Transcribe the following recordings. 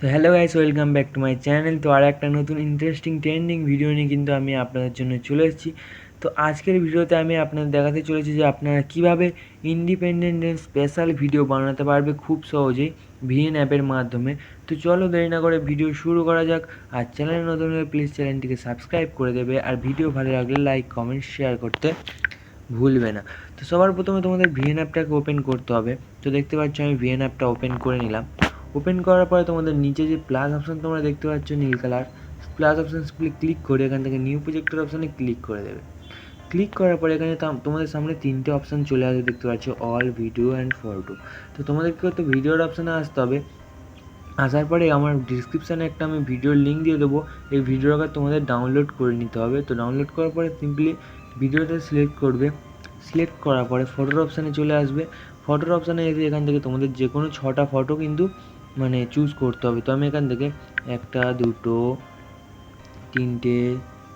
তো hello guys, welcome back to my channel. তো আর একটা নতুন ইন্টারেস্টিং ট্রেন্ডিং ভিডিও নিয়ে কিন্তু আমি আপনাদের জন্য চলে এসেছি। তো আজকের ভিডিওতে আমি আপনাদের দেখাতে চলেছি যে আপনারা কীভাবে ইন্ডিপেন্ডেন্ট ডে স্পেশাল ভিডিও বানাতে পারবে খুব সহজেই ভিএন অ্যাপের মাধ্যমে। তো চলো দেরি না করে ভিডিও শুরু করা যাক। আর চ্যানেল নতুন হলে প্লিজ চ্যানেলটিকে সাবস্ক্রাইব করে দেবে, আর ভিডিও ভালো লাগলে লাইক কমেন্ট শেয়ার করতে ভুলবে না। তো সবার প্রথমে তোমাদের ভিএন অ্যাপটাকে ওপেন করতে হবে। তো দেখতে পাচ্ছ আমি ভিএন অ্যাপটা ওপেন করে নিলাম। ওপেন করার পরে তোমাদের নিচে যে প্লাস অপশান তোমরা দেখতে পাচ্ছ নীল কালার, প্লাস অপশান ক্লিক করে এখান থেকে নিউ প্রজেক্টের অপশানে ক্লিক করে দেবে। ক্লিক করার পরে এখানে তোমাদের সামনে তিনটে অপশান চলে আসবে, দেখতে পাচ্ছ অল, ভিডিও অ্যান্ড ফটো। তো তোমাদের কী করতে, ভিডিওর অপশানে আসতে হবে। আসার পরে আমার ডিসক্রিপশানে একটা আমি ভিডিওর লিঙ্ক দিয়ে দেবো। এই ভিডিওটাকে তোমাদের ডাউনলোড করে নিতে হবে। তো ডাউনলোড করার পরে সিম্পলি ভিডিওটা সিলেক্ট করবে। সিলেক্ট করার পরে ফটোর অপশানে চলে আসবে। ফটোর অপশানে এসে এখান থেকে তোমাদের যে কোনো 6টা ফটো কিন্তু চুজ করতে হবে। তো আমি এখান থেকে 1, 2, 3,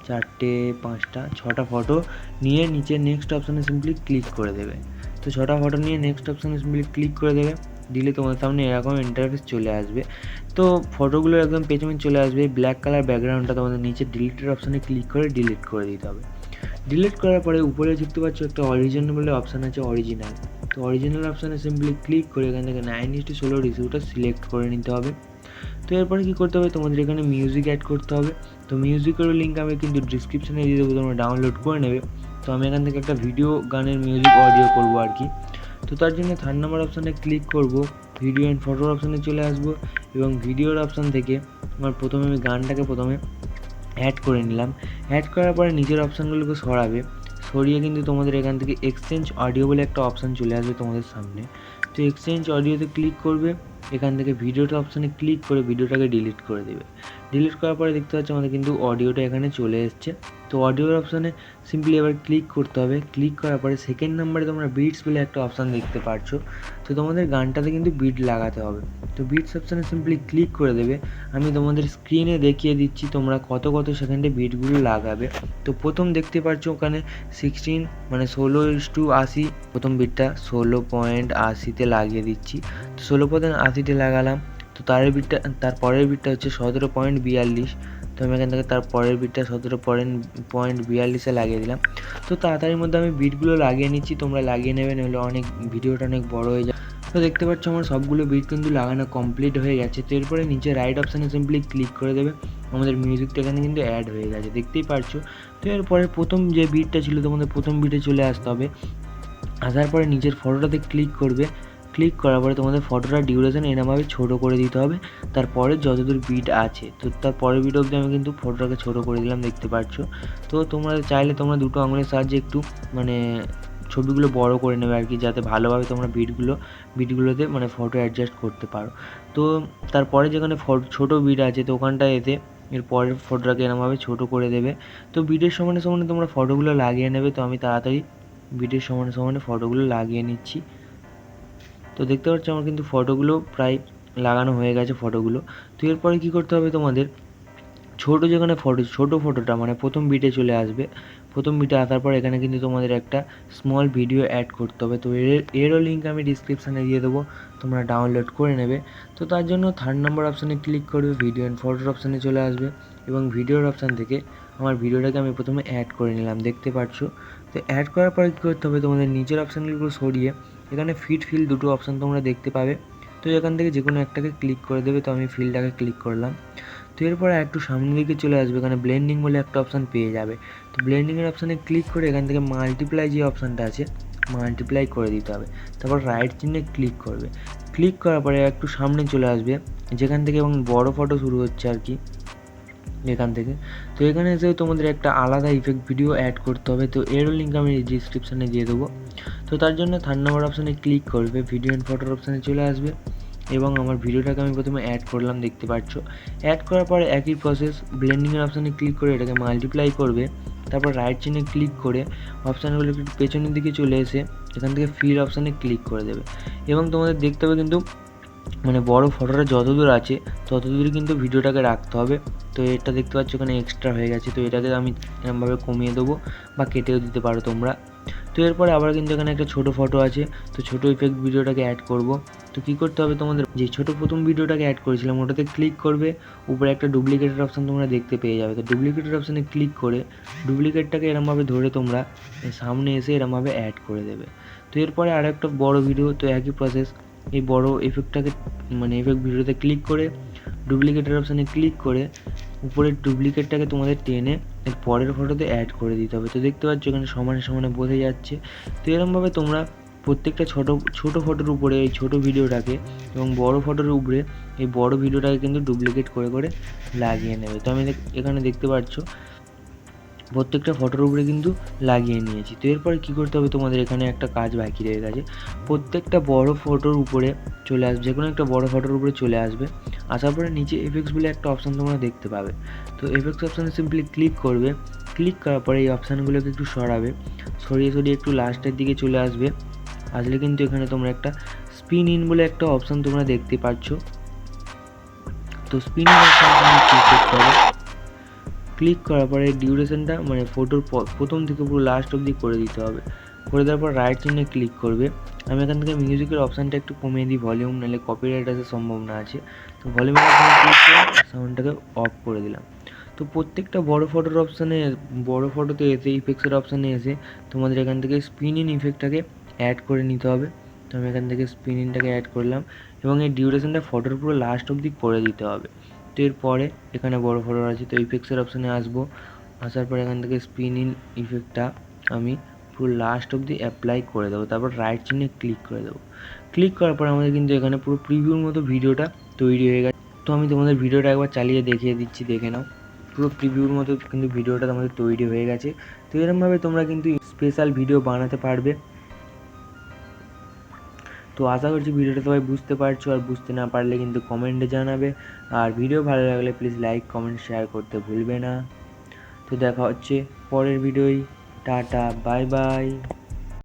4, 5, 6টা ফটো নিয়ে নিচে নেক্সট অপশানে সিম্পলি ক্লিক করে দেবে। তো 6টা ফটো নিয়ে নেক্সট অপশানে সিম্পলি ক্লিক করে দেবে। দিলে তোমাদের সামনে এরকম ইন্টারফেস চলে আসবে। তো ফটোগুলো একদম পেছনে চলে আসবে। ব্ল্যাক কালার ব্যাকগ্রাউন্ডটা তোমাদের নিচে ডিলিটের অপশানে ক্লিক করে ডিলিট করে দিতে হবে। ডিলিট করার পরে উপরে দেখতে পাচ্ছ একটা অরিজিনাল বলে অপশান আছে, অরিজিনাল। তো অরিজিনাল অপশানে সিম্পলি ক্লিক করে এখান থেকে 9:16 রেশিওটা সিলেক্ট করে নিতে হবে। তো এরপরে কী করতে হবে, তোমাদের এখানে মিউজিক অ্যাড করতে হবে। তো মিউজিকেরও লিঙ্ক আমি কিন্তু ডিসক্রিপশানে দিয়ে দেবো, তোমরা ডাউনলোড করে নেবে। তো আমি এখান থেকে একটা ভিডিও গানের মিউজিক অডিও করবো আর কি। তো তার জন্য 3 নম্বর অপশানে ক্লিক করব, ভিডিও অ্যান্ড ফটোর অপশানে চলে আসবো এবং ভিডিওর অপশান থেকে আমি গানটাকে অ্যাড করে নিলাম। অ্যাড করার পরে নিচের অপশানগুলোকে সরাবে। সরিয়ে কিন্তু তোমাদের এখান থেকে এক্সচেঞ্জ অডিও বলে একটা অপশান চলে আসবে তোমাদের সামনে। তো এক্সচেঞ্জ অডিওতে ক্লিক করবে। এখান থেকে ভিডিওটা অপশানে ক্লিক করে ভিডিওটাকে ডিলিট করে দেবে। ডিলিট করার পরে দেখতে পাচ্ছ আমাদের কিন্তু অডিওটা এখানে চলে এসছে। তো অডিওর অপশানে সিম্পলি এবার ক্লিক করতে হবে। ক্লিক করার পরে সেকেন্ড নাম্বারে তোমরা বিটস বলে একটা অপশান দেখতে পাচ্ছ। তো তোমাদের গানটাতে কিন্তু বিট লাগাতে হবে। তো বিটস অপশানে সিম্পলি ক্লিক করে দেবে। আমি তোমাদের স্ক্রিনে দেখিয়ে দিচ্ছি তোমরা কত সেকেন্ডে বিটগুলো লাগাবে। তো প্রথম দেখতে পাচ্ছ ওখানে 16:80 প্রথম বিটটা 16.80-তে লাগিয়ে দিচ্ছি। তো 16.80-তে লাগালাম। তো তারপরের বিটটা হচ্ছে 17.42। তো আমি এখান থেকে তারপরের বিটটা 17.42-এ লাগিয়ে দিলাম। তো তাড়াতাড়ির মধ্যে আমি বিটগুলো লাগিয়ে নিচ্ছি, তোমরা লাগিয়ে নেবে, নাহলে ভিডিওটা অনেক বড় হয়ে যায়। তো দেখতে পাচ্ছ আমার সবগুলো বিট কিন্তু লাগানো কমপ্লিট হয়ে গেছে। তো এরপরে নিচে রাইট অপশানে সিম্পলি ক্লিক করে দেবে। আমাদের মিউজিকটা এখানে কিন্তু অ্যাড হয়ে গেছে, দেখতেই পারছো। তো এরপরে প্রথম যে বিটটা ছিল তোমাদের প্রথম বিটে চলে আসতে হবে। আসার পরে নিচের ফটোটাতে ক্লিক করবে। ক্লিক করার পরে তোমাদের ফটোটার ডিউরেশন এরমভাবে ছোটো করে দিতে হবে তারপরে যতদূর বিট আছে। তো তার পরের বিট অবধি আমি কিন্তু ফটোটাকে ছোটো করে দিলাম, দেখতে পাচ্ছ। তো তোমরা চাইলে তোমরা দুটো আঙুলের সাহায্যে একটু ছবিগুলো বড় করে নেবে আর কি, যাতে ভালোভাবে তোমরা বিটগুলোতে ফটো অ্যাডজাস্ট করতে পারো। তো তারপরে যেখানে ছোটো বিট আছে তো ওখানটায় এতে এর পরের ফটোটাকে এরমভাবে ছোটো করে দেবে। তো বিটের সমানে তোমরা ফটোগুলো লাগিয়ে নেবে। তো আমি তাড়াতাড়ি বিটের সমানে ফটোগুলো লাগিয়ে নিচ্ছি। তো দেখতে পাচ্ছ আমার কিন্তু ফটোগুলো প্রায় লাগানো হয়ে গেছে ফটোগুলো। তো এরপরে কী করতে হবে, তোমাদের যেখানে ছোটো ফটোটা প্রথম বিটে চলে আসবে। প্রথম বিটে আসার পর এখানে কিন্তু তোমাদের একটা স্মল ভিডিও অ্যাড করতে হবে। তো এরও লিঙ্ক আমি ডিসক্রিপশানে দিয়ে দেবো, তোমরা ডাউনলোড করে নেবে। তো তার জন্য 3 নম্বর অপশানে ক্লিক করবে, ভিডিও অ্যান্ড ফটোর অপশানে চলে আসবে এবং ভিডিওর অপশান থেকে আমার ভিডিওটাকে আমি প্রথমে অ্যাড করে নিলাম, দেখতে পাচ্ছ। তো অ্যাড করার পরে কী করতে হবে, তোমাদের নিচের অপশানগুলো সরিয়ে এখানে ফিল দুটো অপশান তোমরা দেখতে পাবে। তো এখান থেকে যে কোনো একটাকে ক্লিক করে দেবে। তো আমি ফিলটাকে ক্লিক করলাম। তো এরপরে একটু সামনের দিকে চলে আসবে, এখানে ব্লেন্ডিং বলে একটা অপশান পেয়ে যাবে। তো ব্লেন্ডিংয়ের অপশানে ক্লিক করে এখান থেকে মাল্টিপ্লাই যে অপশানটা আছে মাল্টিপ্লাই করে দিতে হবে। তারপর রাইট চিহ্নে ক্লিক করবে। ক্লিক করার পরে একটু সামনে চলে আসবে যেখান থেকে এবং বড় ফটো শুরু হচ্ছে আর কি, এখান থেকে। তো এখানে এসে তোমাদের একটা আলাদা ইফেক্ট ভিডিও অ্যাড করতে হবে। তো এরও লিঙ্ক আমি ডিসক্রিপশানে দিয়ে দেবো। তো তার জন্য 3 নম্বর অপশানে ক্লিক করবে, ভিডিও অ্যান্ড ফটোর অপশানে চলে আসবে এবং আমার ভিডিওটাকে আমি প্রথমে অ্যাড করলাম, দেখতে পাচ্ছ। অ্যাড করার পরে একই প্রসেস, ব্লেন্ডিংয়ের অপশানে ক্লিক করে এটাকে মাল্টিপ্লাই করবে। তারপর রাইট চিহ্নে ক্লিক করে অপশানগুলো একটু পেছনের দিকে চলে এসে এখান থেকে ফিল অপশানে ক্লিক করে দেবে এবং তোমাদের দেখতে হবে কিন্তু বড় ফটোটা যতদূর আছে ততদূরই কিন্তু ভিডিওটাকে রাখতে হবে। তো এটা দেখতে পাচ্ছ এখানে এক্সট্রা হয়ে গেছে। তো এটাকে আমি এরমভাবে কমিয়ে দেবো বা কেটেও দিতে পারো তোমরা। তো এরপরে আবার কিন্তু এখানে একটা ছোটো ফটো আছে, তো ছোটো ইফেক্ট ভিডিওটাকে অ্যাড করব। তো কী করতে হবে তোমাদের, যে ছোটো প্রথম ভিডিওটাকে অ্যাড করেছিলাম ওটাতে ক্লিক করবে, উপরে একটা ডুপ্লিকেটের অপশান তোমরা দেখতে পেয়ে যাবে। তো ডুপ্লিকেটের অপশানে ক্লিক করে ডুপ্লিকেটটাকে এরমভাবে ধরে তোমরা সামনে এসে এরমভাবে অ্যাড করে দেবে। তো এরপরে আর একটা বড়ো ভিডিও, তো একই প্রসেস, এই বড় এফেক্টটাকে মানে এফেক্ট ভিডিওতে ক্লিক করে ডুপ্লিকেটের অপশানে ক্লিক করে উপরের ডুপ্লিকেটটাকে তোমাদের টেনে এর পরের ফটোতে অ্যাড করে দিতে হবে। তো দেখতে পাচ্ছ এখানে সমানে সমানে বোঝা যাচ্ছে। তো এরমভাবে তোমরা প্রত্যেকটা ছোটো ফটোর উপরে এই ছোটো ভিডিওটাকে এবং বড় ফটোর উপরে এই বড় ভিডিওটাকে কিন্তু ডুপ্লিকেট করে করে লাগিয়ে নেবে। তো আমি এখানে দেখতে পাচ্ছ প্রত্যেকটা ফটোর উপরে কিন্তু লাগিয়ে নিয়েছি। তো এরপরে কী করতে হবে তোমাদের, এখানে একটা কাজ বাকি রয়ে গেছে। প্রত্যেকটা বড় ফটোর উপরে চলে আসবে, যে কোনো একটা বড় ফটোর উপরে চলে আসবে, আসার পরে নিচে এফেক্টস বলে একটা অপশান তোমরা দেখতে পাবে। তো এফেক্টস অপশানে সিম্পলি ক্লিক করবে, ক্লিক করার পরে এই অপশানগুলোকে একটু সরাবে, সরিয়ে সরিয়ে একটু লাস্টের দিকে চলে আসবে। আসলে কিন্তু এখানে তোমরা একটা স্পিন ইন বলে একটা অপশান তোমরা দেখতে পাচ্ছ। তো স্পিন ইন অপশান ক্লিক করতে হবে, ক্লিক করার পরে ডিউরেশনটা মানে ফটোর প্রথম থেকে পুরো লাস্ট অবধি করে দিতে হবে। করে দেওয়ার পর রাইট চিহ্নে ক্লিক করবে। আমি এখান থেকে মিউজিকের অপশানটা একটু কমিয়ে দিই ভলিউম, নাহলে কপিরাইট আসার সম্ভাবনা আছে। তো ভলিউমের অপশানে ক্লিক করে সাউন্ডটাকে অফ করে দিলাম। তো প্রত্যেকটা বড় ফটোর অপশানে, বড় ফটোতে এসে ইফেক্টসের অপশানে এসে তোমাদের এখান থেকে স্পিন ইন ইফেক্টটাকে অ্যাড করে নিতে হবে। তো আমি এখান থেকে স্পিন ইনটাকে অ্যাড করলাম এবং এই ডিউরেশনটা ফটোর পুরো লাস্ট অবধি করে দিতে হবে। তো এরপরে এখানে বড় ফটো আছে, তো ইফেক্টসের অপশানে আসবো, আসার পর এখান থেকে স্পিন ইন ইফেক্টটা আমি পুরো লাস্ট অবধি অ্যাপ্লাই করে দেবো। তারপর রাইট চিহ্নে ক্লিক করে দেবো। ক্লিক করার পর আমাদের কিন্তু এখানে পুরো প্রিভিউর মতো ভিডিওটা তৈরি হয়ে গেছে। তো আমি তোমাদের ভিডিওটা একবার চালিয়ে দেখিয়ে দিচ্ছি, দেখে নাও। পুরো প্রিভিউর মতো কিন্তু ভিডিওটা তোমাদের তৈরি হয়ে গেছে। তো এরকমভাবে তোমরা কিন্তু স্পেশাল ভিডিও বানাতে পারবে। তো আশা করছি ভিডিওটা সবাই বুঝতে পারছো, আর বুঝতে না পারলে কিন্তু কমেন্টে জানাবে। আর ভিডিও ভালো লাগলে প্লিজ লাইক কমেন্ট শেয়ার করতে ভুলবে না। তো দেখা হচ্ছে পরের ভিডিওয়। Tata, bye bye.